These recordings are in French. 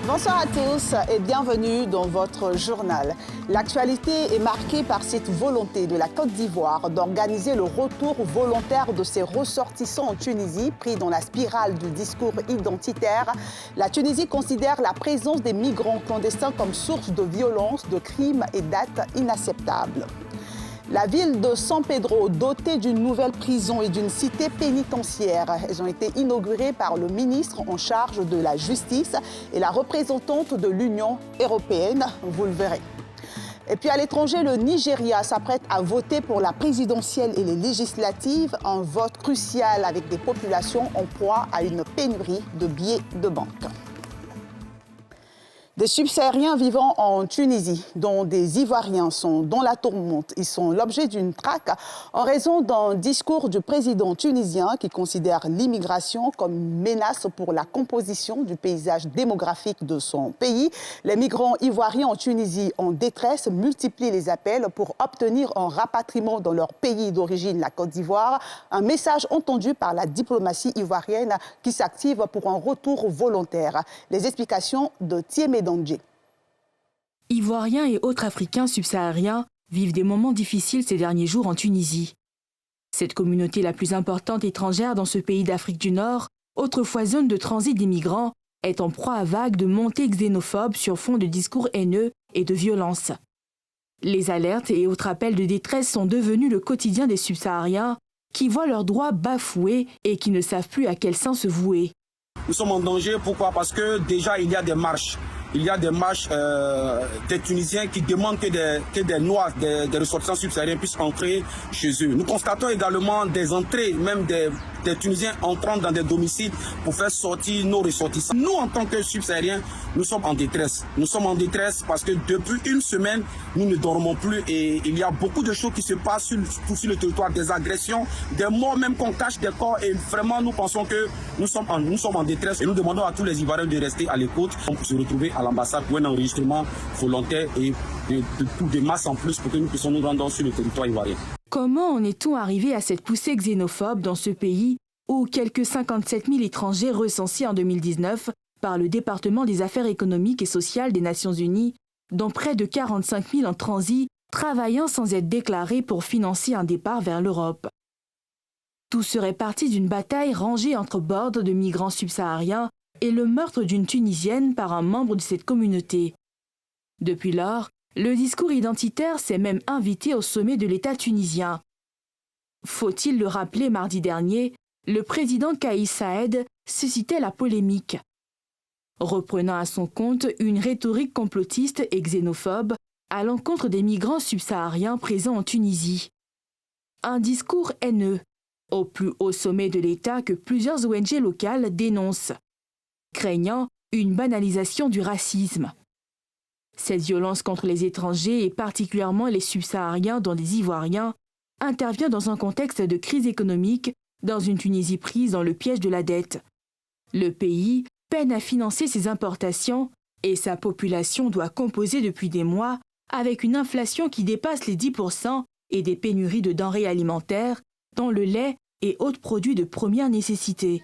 Bonsoir à tous et bienvenue dans votre journal. L'actualité est marquée par cette volonté de la Côte d'Ivoire d'organiser le retour volontaire de ses ressortissants en Tunisie, pris dans la spirale du discours identitaire. La Tunisie considère la présence des migrants clandestins comme source de violence, de crimes et d'actes inacceptables. La ville de San Pedro, dotée d'une nouvelle prison et d'une cité pénitentiaire, elles ont été inaugurées par le ministre en charge de la justice et la représentante de l'Union européenne, vous le verrez. Et puis à l'étranger, le Nigeria s'apprête à voter pour la présidentielle et les législatives, un vote crucial avec des populations en proie à une pénurie de billets de banque. Des subsahariens vivant en Tunisie, dont des Ivoiriens sont dans la tourmente, ils sont l'objet d'une traque en raison d'un discours du président tunisien qui considère l'immigration comme une menace pour la composition du paysage démographique de son pays. Les migrants ivoiriens en Tunisie en détresse multiplient les appels pour obtenir un rapatriement dans leur pays d'origine, la Côte d'Ivoire. Un message entendu par la diplomatie ivoirienne qui s'active pour un retour volontaire. Les explications de Thiemé Dandjé. Ivoiriens et autres Africains subsahariens vivent des moments difficiles ces derniers jours en Tunisie. Cette communauté la plus importante étrangère dans ce pays d'Afrique du Nord, autrefois zone de transit des migrants, est en proie à vagues de montées xénophobes sur fond de discours haineux et de violence. Les alertes et autres appels de détresse sont devenus le quotidien des subsahariens qui voient leurs droits bafoués et qui ne savent plus à quel sein se vouer. Nous sommes en danger, pourquoi? Parce que déjà il y a des marches. Il y a des marches des Tunisiens qui demandent que des Noirs, des ressortissants subsahariens puissent entrer chez eux. Nous constatons également des entrées, même des Tunisiens entrant dans des domiciles pour faire sortir nos ressortissants. Nous, en tant que subsahariens, nous sommes en détresse. Nous sommes en détresse parce que depuis une semaine, nous ne dormons plus et il y a beaucoup de choses qui se passent sur le territoire, des agressions, des morts même qu'on cache des corps et vraiment nous pensons que nous sommes en détresse et nous demandons à tous les Ivoiriens de rester à l'écoute pour se retrouver à l'ambassade pour un enregistrement volontaire et de masse en plus pour que nous puissions nous rendre sur le territoire ivoirien. Comment en est-on arrivé à cette poussée xénophobe dans ce pays où quelques 57 000 étrangers recensés en 2019 par le département des affaires économiques et sociales des Nations Unies, dont près de 45 000 en transit, travaillant sans être déclarés pour financer un départ vers l'Europe. Tout serait parti d'une bataille rangée entre bords de migrants subsahariens et le meurtre d'une Tunisienne par un membre de cette communauté. Depuis lors, le discours identitaire s'est même invité au sommet de l'État tunisien. Faut-il le rappeler, mardi dernier, le président Kais Saied suscitait la polémique. Reprenant à son compte une rhétorique complotiste et xénophobe à l'encontre des migrants subsahariens présents en Tunisie. Un discours haineux, au plus haut sommet de l'État que plusieurs ONG locales dénoncent, craignant une banalisation du racisme. Cette violence contre les étrangers et particulièrement les subsahariens dont des Ivoiriens intervient dans un contexte de crise économique dans une Tunisie prise dans le piège de la dette. Le pays peine à financer ses importations et sa population doit composer depuis des mois avec une inflation qui dépasse les 10% et des pénuries de denrées alimentaires, dont le lait et autres produits de première nécessité.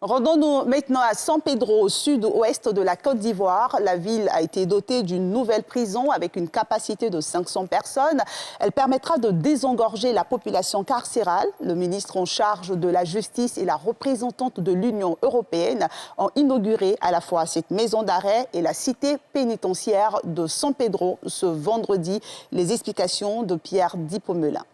Rendons-nous maintenant à San Pedro, au sud-ouest de la Côte d'Ivoire. La ville a été dotée d'une nouvelle prison avec une capacité de 500 personnes. Elle permettra de désengorger la population carcérale. Le ministre en charge de la justice et la représentante de l'Union européenne ont inauguré à la fois cette maison d'arrêt et la cité pénitentiaire de San Pedro ce vendredi. Les explications de Pierre Dipomelin.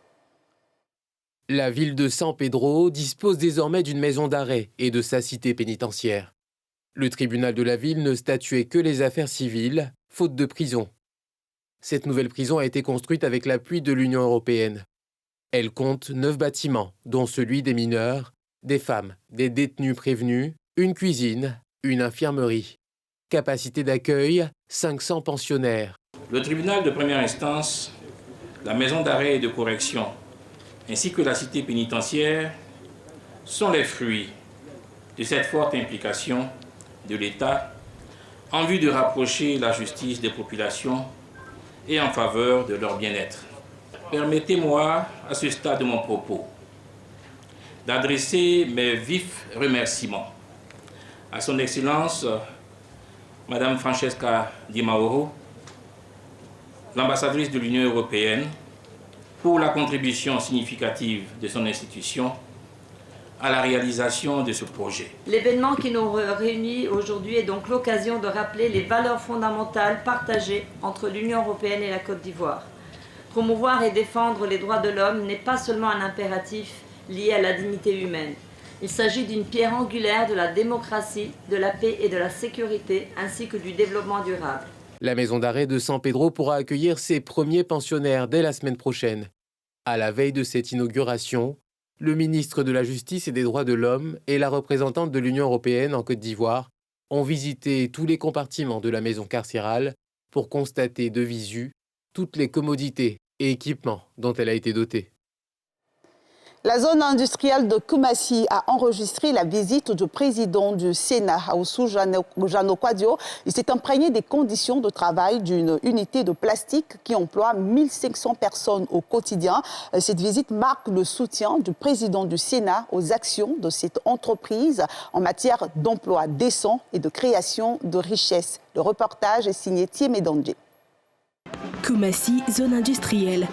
La ville de San Pedro dispose désormais d'une maison d'arrêt et de sa cité pénitentiaire. Le tribunal de la ville ne statuait que les affaires civiles, faute de prison. Cette nouvelle prison a été construite avec l'appui de l'Union européenne. Elle compte 9 bâtiments, dont celui des mineurs, des femmes, des détenus prévenus, une cuisine, une infirmerie. Capacité d'accueil, 500 pensionnaires. Le tribunal de première instance, la maison d'arrêt et de correction, ainsi que la cité pénitentiaire, sont les fruits de cette forte implication de l'État en vue de rapprocher la justice des populations et en faveur de leur bien-être. Permettez-moi, à ce stade de mon propos, d'adresser mes vifs remerciements à son Excellence, Madame Francesca Di Mauro, l'ambassadrice de l'Union européenne, pour la contribution significative de son institution à la réalisation de ce projet. L'événement qui nous réunit aujourd'hui est donc l'occasion de rappeler les valeurs fondamentales partagées entre l'Union européenne et la Côte d'Ivoire. Promouvoir et défendre les droits de l'homme n'est pas seulement un impératif lié à la dignité humaine. Il s'agit d'une pierre angulaire de la démocratie, de la paix et de la sécurité, ainsi que du développement durable. La maison d'arrêt de San Pedro pourra accueillir ses premiers pensionnaires dès la semaine prochaine. À la veille de cette inauguration, le ministre de la Justice et des Droits de l'Homme et la représentante de l'Union européenne en Côte d'Ivoire ont visité tous les compartiments de la maison carcérale pour constater de visu toutes les commodités et équipements dont elle a été dotée. La zone industrielle de Koumassi a enregistré la visite du président du Sénat, Aoussou Jano Kwadio. Il s'est imprégné des conditions de travail d'une unité de plastique qui emploie 1500 personnes au quotidien. Cette visite marque le soutien du président du Sénat aux actions de cette entreprise en matière d'emploi décent et de création de richesses. Le reportage est signé Thiemé Dandje. Koumassi, zone industrielle.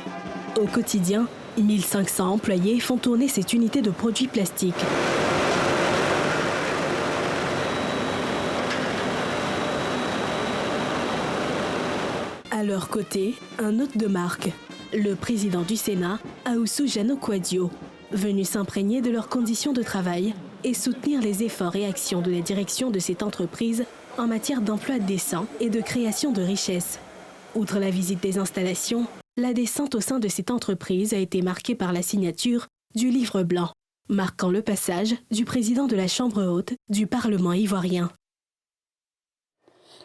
Au quotidien, 1500 employés font tourner cette unité de produits plastiques. À leur côté, un hôte de marque, le président du Sénat, Aoussou Jano Kwadio, venu s'imprégner de leurs conditions de travail et soutenir les efforts et actions de la direction de cette entreprise en matière d'emploi décent et de création de richesses. Outre la visite des installations, la descente au sein de cette entreprise a été marquée par la signature du livre blanc, marquant le passage du président de la Chambre haute du Parlement ivoirien.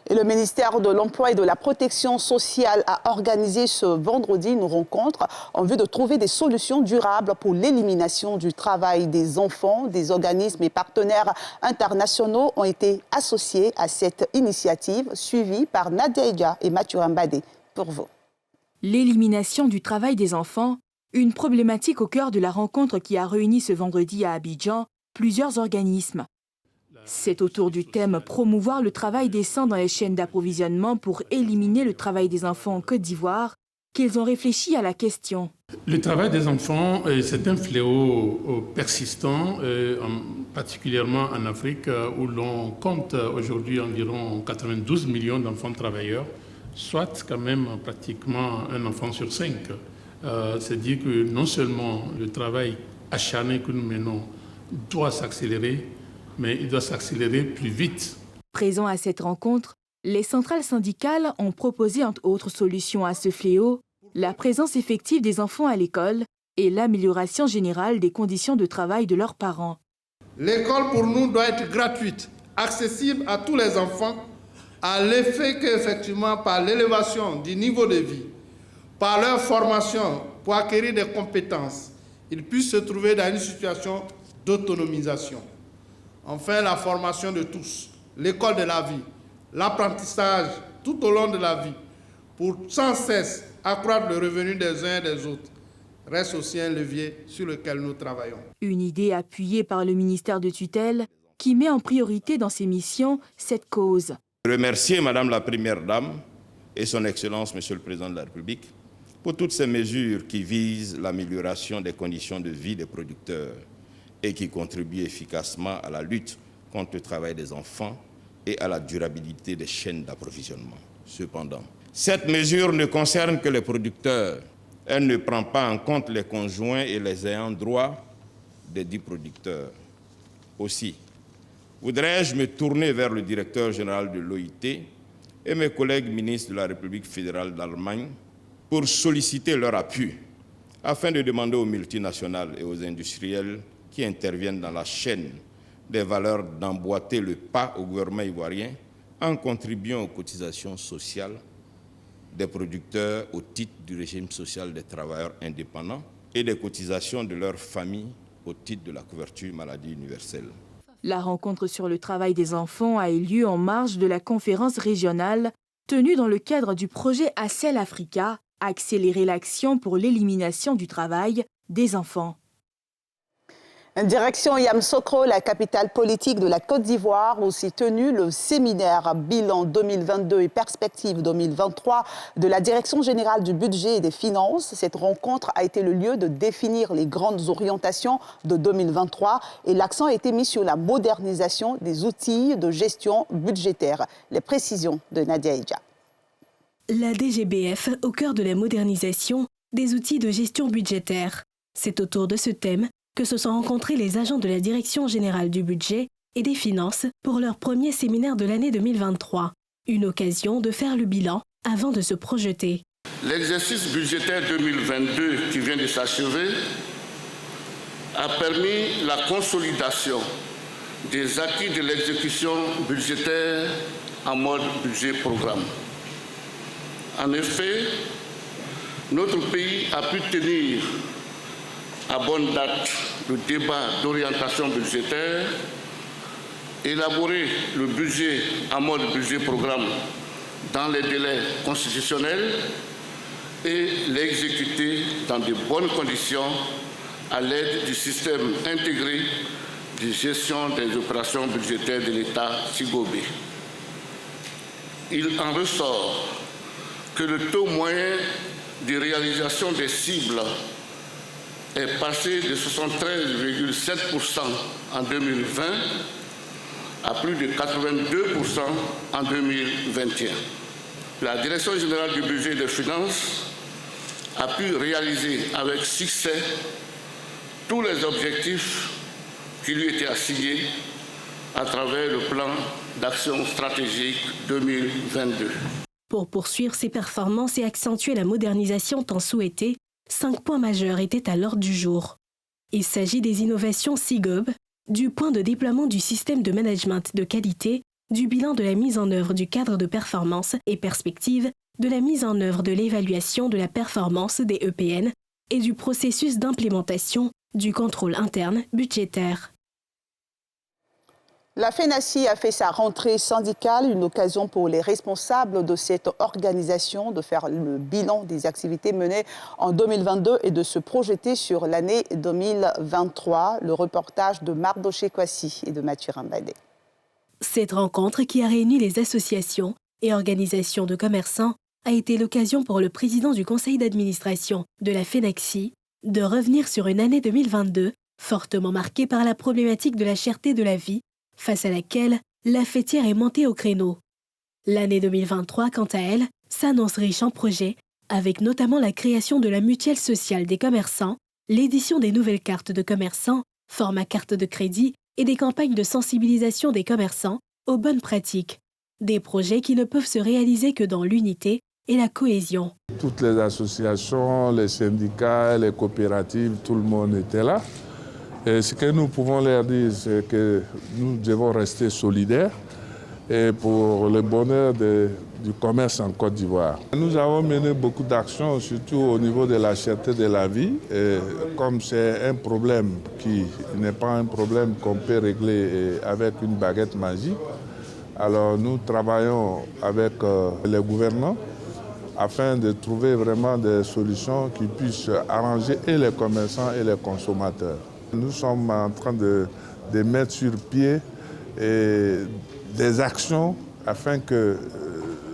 Et le ministère de l'Emploi et de la Protection sociale a organisé ce vendredi une rencontre en vue de trouver des solutions durables pour l'élimination du travail des enfants. Des organismes et partenaires internationaux ont été associés à cette initiative suivie par Nadia Edia et Mathieu Mbadé. Pour vous. L'élimination du travail des enfants, une problématique au cœur de la rencontre qui a réuni ce vendredi à Abidjan plusieurs organismes. C'est autour du thème « Promouvoir le travail décent dans les chaînes d'approvisionnement pour éliminer le travail des enfants en Côte d'Ivoire » qu'ils ont réfléchi à la question. Le travail des enfants, c'est un fléau persistant, particulièrement en Afrique, où l'on compte aujourd'hui environ 92 millions d'enfants travailleurs, soit quand même pratiquement un enfant sur 5. C'est dire que non seulement le travail acharné que nous menons doit s'accélérer, mais il doit s'accélérer plus vite. Présents à cette rencontre, les centrales syndicales ont proposé entre autres solutions à ce fléau, la présence effective des enfants à l'école et l'amélioration générale des conditions de travail de leurs parents. L'école pour nous doit être gratuite, accessible à tous les enfants, à l'effet qu'effectivement par l'élévation du niveau de vie, par leur formation pour acquérir des compétences, ils puissent se trouver dans une situation d'autonomisation. Enfin, la formation de tous, l'école de la vie, l'apprentissage tout au long de la vie, pour sans cesse accroître le revenu des uns et des autres, reste aussi un levier sur lequel nous travaillons. Une idée appuyée par le ministère de tutelle qui met en priorité dans ses missions cette cause. Remercier Madame la Première Dame et son Excellence Monsieur le Président de la République pour toutes ces mesures qui visent l'amélioration des conditions de vie des producteurs et qui contribuent efficacement à la lutte contre le travail des enfants et à la durabilité des chaînes d'approvisionnement. Cependant, cette mesure ne concerne que les producteurs. Elle ne prend pas en compte les conjoints et les ayants droit des dits producteurs. Aussi, voudrais-je me tourner vers le directeur général de l'OIT et mes collègues ministres de la République fédérale d'Allemagne pour solliciter leur appui afin de demander aux multinationales et aux industriels qui interviennent dans la chaîne des valeurs d'emboîter le pas au gouvernement ivoirien en contribuant aux cotisations sociales des producteurs au titre du régime social des travailleurs indépendants et des cotisations de leurs familles au titre de la couverture maladie universelle. La rencontre sur le travail des enfants a eu lieu en marge de la conférence régionale tenue dans le cadre du projet ACEL Africa, accélérer l'action pour l'élimination du travail des enfants. Direction Yamoussoukro, la capitale politique de la Côte d'Ivoire, où s'est tenu le séminaire Bilan 2022 et Perspectives 2023 de la Direction générale du budget et des finances. Cette rencontre a été le lieu de définir les grandes orientations de 2023 et l'accent a été mis sur la modernisation des outils de gestion budgétaire. Les précisions de Nadia Eidja. La DGBF au cœur de la modernisation des outils de gestion budgétaire. C'est autour de ce thème que se sont rencontrés les agents de la Direction générale du budget et des finances pour leur premier séminaire de l'année 2023. Une occasion de faire le bilan avant de se projeter. L'exercice budgétaire 2022 qui vient de s'achever a permis la consolidation des acquis de l'exécution budgétaire en mode budget-programme. En effet, notre pays a pu tenir à bonne date le débat d'orientation budgétaire, élaborer le budget en mode budget-programme dans les délais constitutionnels et l'exécuter dans de bonnes conditions à l'aide du système intégré de gestion des opérations budgétaires de l'État SIGOBE. Il en ressort que le taux moyen de réalisation des cibles est passé de 73,7% en 2020 à plus de 82% en 2021. La Direction générale du budget et des finances a pu réaliser avec succès tous les objectifs qui lui étaient assignés à travers le plan d'action stratégique 2022. Pour poursuivre ses performances et accentuer la modernisation tant souhaitée, 5 points majeurs étaient à l'ordre du jour. Il s'agit des innovations SIGOB, du point de déploiement du système de management de qualité, du bilan de la mise en œuvre du cadre de performance et perspective, de la mise en œuvre de l'évaluation de la performance des EPN et du processus d'implémentation du contrôle interne budgétaire. La FENACI a fait sa rentrée syndicale, une occasion pour les responsables de cette organisation de faire le bilan des activités menées en 2022 et de se projeter sur l'année 2023. Le reportage de Mardoché Kwasi et de Mathieu Rambadé. Cette rencontre qui a réuni les associations et organisations de commerçants a été l'occasion pour le président du conseil d'administration de la FENACI de revenir sur une année 2022 fortement marquée par la problématique de la cherté de la vie, face à laquelle la fêtière est montée au créneau. L'année 2023, quant à elle, s'annonce riche en projets, avec notamment la création de la mutuelle sociale des commerçants, l'édition des nouvelles cartes de commerçants, format carte de crédit et des campagnes de sensibilisation des commerçants aux bonnes pratiques. Des projets qui ne peuvent se réaliser que dans l'unité et la cohésion. Toutes les associations, les syndicats, les coopératives, tout le monde était là. Et ce que nous pouvons leur dire, c'est que nous devons rester solidaires et pour le bonheur du commerce en Côte d'Ivoire. Nous avons mené beaucoup d'actions, surtout au niveau de la cherté de la vie. Et comme c'est un problème qui n'est pas un problème qu'on peut régler avec une baguette magique, alors nous travaillons avec les gouvernants afin de trouver vraiment des solutions qui puissent arranger et les commerçants et les consommateurs. Nous sommes en train de mettre sur pied des actions afin que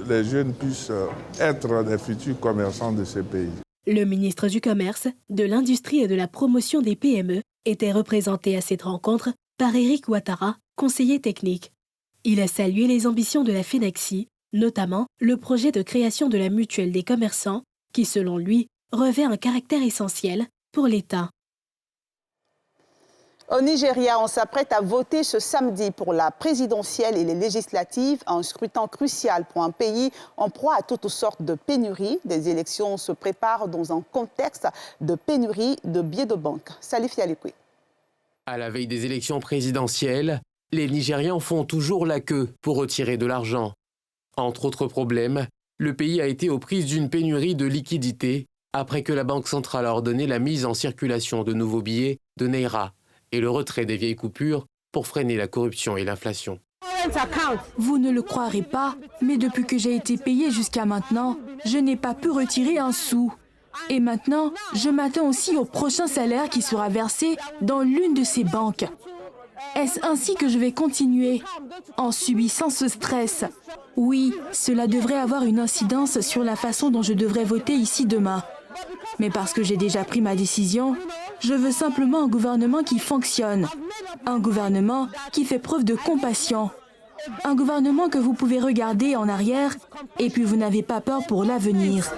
les jeunes puissent être des futurs commerçants de ce pays. Le ministre du Commerce, de l'Industrie et de la Promotion des PME était représenté à cette rencontre par Éric Ouattara, conseiller technique. Il a salué les ambitions de la FENACI, notamment le projet de création de la mutuelle des commerçants, qui selon lui revêt un caractère essentiel pour l'État. Au Nigeria, on s'apprête à voter ce samedi pour la présidentielle et les législatives, un scrutin crucial pour un pays en proie à toutes sortes de pénuries. Des élections se préparent dans un contexte de pénurie de billets de banque. Salif Yalikwi. À la veille des élections présidentielles, les Nigérians font toujours la queue pour retirer de l'argent. Entre autres problèmes, le pays a été aux prises d'une pénurie de liquidités après que la Banque centrale a ordonné la mise en circulation de nouveaux billets de Naira et le retrait des vieilles coupures pour freiner la corruption et l'inflation. Vous ne le croirez pas, mais depuis que j'ai été payé jusqu'à maintenant, je n'ai pas pu retirer un sou. Et maintenant, je m'attends aussi au prochain salaire qui sera versé dans l'une de ces banques. Est-ce ainsi que je vais continuer, en subissant ce stress? Oui, cela devrait avoir une incidence sur la façon dont je devrais voter ici demain. Mais parce que j'ai déjà pris ma décision, je veux simplement un gouvernement qui fonctionne. Un gouvernement qui fait preuve de compassion. Un gouvernement que vous pouvez regarder en arrière et puis vous n'avez pas peur pour l'avenir.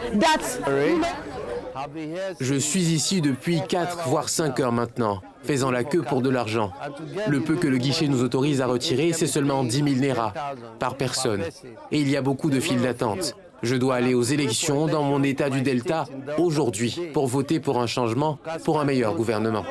Je suis ici depuis 4 voire 5 heures maintenant, faisant la queue pour de l'argent. Le peu que le guichet nous autorise à retirer, c'est seulement 10 000 Naira par personne. Et il y a beaucoup de files d'attente. Je dois aller aux élections dans mon état du Delta aujourd'hui pour voter pour un changement, pour un meilleur gouvernement.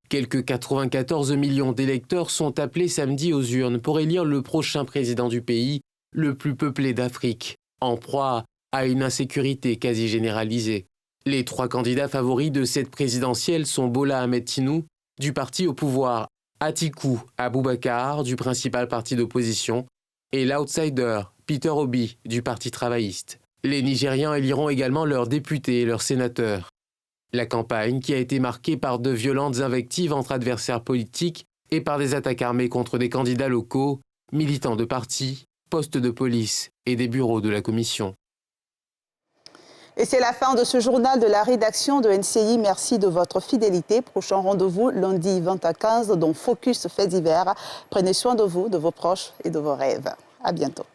Quelques 94 millions d'électeurs sont appelés samedi aux urnes pour élire le prochain président du pays, le plus peuplé d'Afrique, en proie à une insécurité quasi généralisée. Les 3 candidats favoris de cette présidentielle sont Bola Ahmed Tinubu, du parti au pouvoir, Atiku Abubakar, du principal parti d'opposition, et l'outsider Peter Obi, du Parti travailliste. Les Nigérians éliront également leurs députés et leurs sénateurs. La campagne, qui a été marquée par de violentes invectives entre adversaires politiques et par des attaques armées contre des candidats locaux, militants de partis, postes de police et des bureaux de la commission. Et c'est la fin de ce journal de la rédaction de NCI. Merci de votre fidélité. Prochain rendez-vous lundi 20h15 dans Focus Faits divers. Prenez soin de vous, de vos proches et de vos rêves. À bientôt.